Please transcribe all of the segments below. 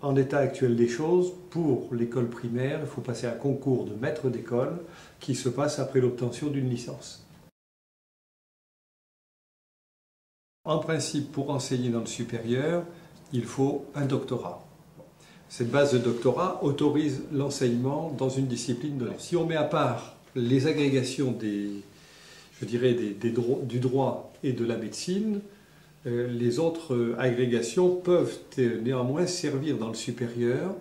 En l'état actuel des choses, pour l'école primaire, il faut passer un concours de maître d'école qui se passe après l'obtention d'une licence. En principe, pour enseigner dans le supérieur, il faut un doctorat. Cette base de doctorat autorise l'enseignement dans une discipline donnée. Si on met à part les agrégations du droit et de la médecine, les autres agrégations peuvent néanmoins servir dans le supérieur.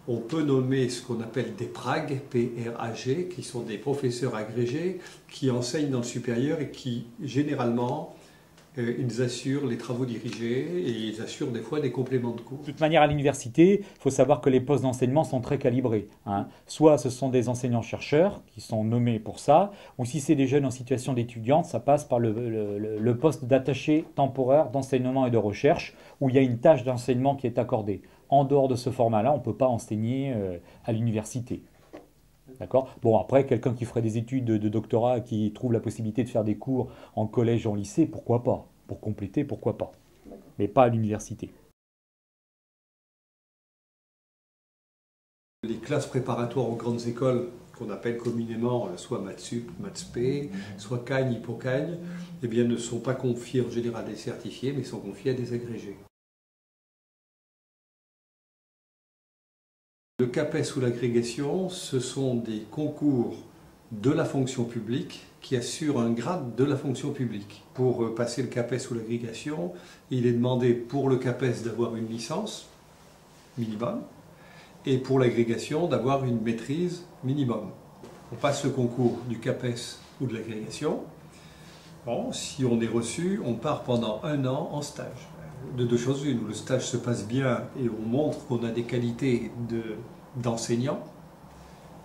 On peut nommer ce qu'on appelle des PRAG, P-R-A-G, qui sont des professeurs agrégés qui enseignent dans le supérieur et qui, généralement, ils assurent les travaux dirigés et ils assurent des fois des compléments de cours. De toute manière, à l'université, il faut savoir que les postes d'enseignement sont très calibrés. Soit ce sont des enseignants-chercheurs qui sont nommés pour ça, ou si c'est des jeunes en situation d'étudiante, ça passe par le poste d'attaché temporaire d'enseignement et de recherche, où il y a une tâche d'enseignement qui est accordée. En dehors de ce format-là, on ne peut pas enseigner à l'université. D'accord. Bon, après, quelqu'un qui ferait des études de doctorat, qui trouve la possibilité de faire des cours en collège, en lycée, pourquoi pas? Pour compléter, pourquoi pas? Mais pas à l'université. Les classes préparatoires aux grandes écoles, qu'on appelle communément soit Mathsup, Mathsp, soit Cagne, Hippocagne, eh bien, ne sont pas confiées en général à des certifiés, mais sont confiées à des agrégés. Le CAPES ou l'agrégation, ce sont des concours de la fonction publique qui assurent un grade de la fonction publique. Pour passer le CAPES ou l'agrégation, il est demandé pour le CAPES d'avoir une licence minimum et pour l'agrégation d'avoir une maîtrise minimum. On passe le concours du CAPES ou de l'agrégation. Bon, si on est reçu, on part pendant 1 an en stage. De deux choses l'une, où le stage se passe bien et on montre qu'on a des qualités d'enseignant,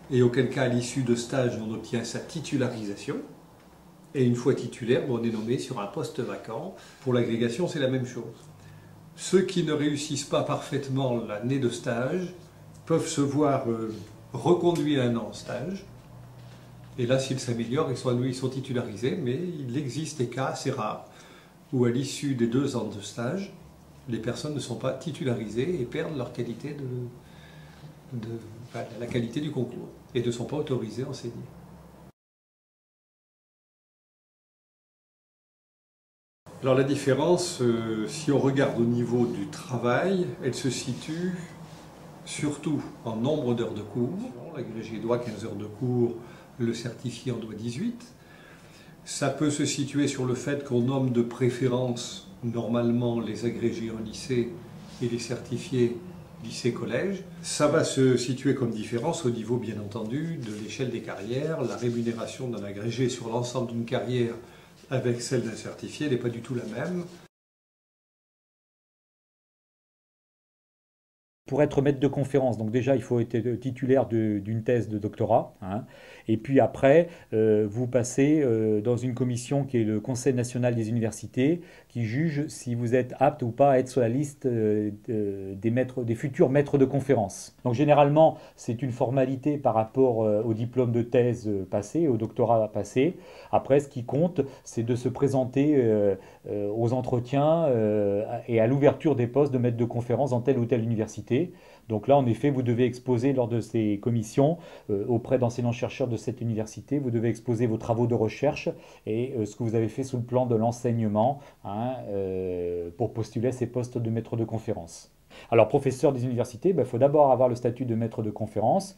et auquel cas, à l'issue de stage, on obtient sa titularisation, et une fois titulaire, on est nommé sur un poste vacant. Pour l'agrégation, c'est la même chose. Ceux qui ne réussissent pas parfaitement l'année de stage peuvent se voir reconduits 1 an en stage, et là, s'ils s'améliorent, ils sont titularisés, mais il existe des cas assez rares où à l'issue des 2 ans de stage, les personnes ne sont pas titularisées et perdent leur qualité la qualité du concours et ne sont pas autorisées à enseigner. Alors la différence, si on regarde au niveau du travail, elle se situe surtout en nombre d'heures de cours. L'agrégé doit 15 heures de cours, le certifié en doit 18. Ça peut se situer sur le fait qu'on nomme de préférence normalement les agrégés en lycée et les certifiés lycée-collège. Ça va se situer comme différence au niveau, bien entendu, de l'échelle des carrières. La rémunération d'un agrégé sur l'ensemble d'une carrière avec celle d'un certifié n'est pas du tout la même. Pour être maître de conférence, donc déjà il faut être titulaire d'une thèse de doctorat, et puis après vous passez dans une commission qui est le Conseil national des universités, qui juge si vous êtes apte ou pas à être sur la liste des futurs maîtres de conférence. Donc généralement c'est une formalité par rapport au diplôme de thèse passé, au doctorat passé. Après ce qui compte c'est de se présenter aux entretiens et à l'ouverture des postes de maître de conférence dans telle ou telle université. Donc là, en effet, vous devez exposer lors de ces commissions auprès d'enseignants-chercheurs de cette université, vous devez exposer vos travaux de recherche et ce que vous avez fait sous le plan de l'enseignement pour postuler à ces postes de maître de conférence. Alors, professeur des universités, il faut d'abord avoir le statut de maître de conférence,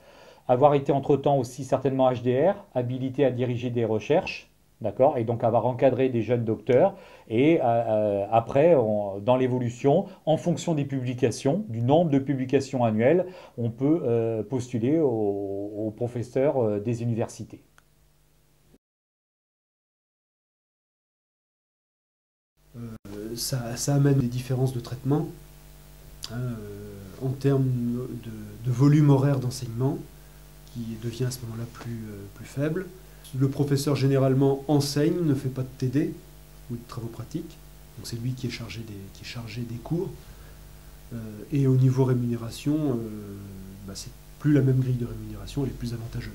avoir été entre-temps aussi certainement HDR, habilité à diriger des recherches, d'accord, et donc avoir encadré des jeunes docteurs. Et après, dans l'évolution, en fonction des publications, du nombre de publications annuelles, on peut postuler aux professeurs des universités. Ça amène des différences de traitement en termes de volume horaire d'enseignement qui devient à ce moment-là plus faible. Le professeur généralement enseigne, ne fait pas de TD ou de travaux pratiques, donc c'est lui qui est chargé des cours. Et au niveau rémunération, c'est plus la même grille de rémunération, elle est plus avantageuse.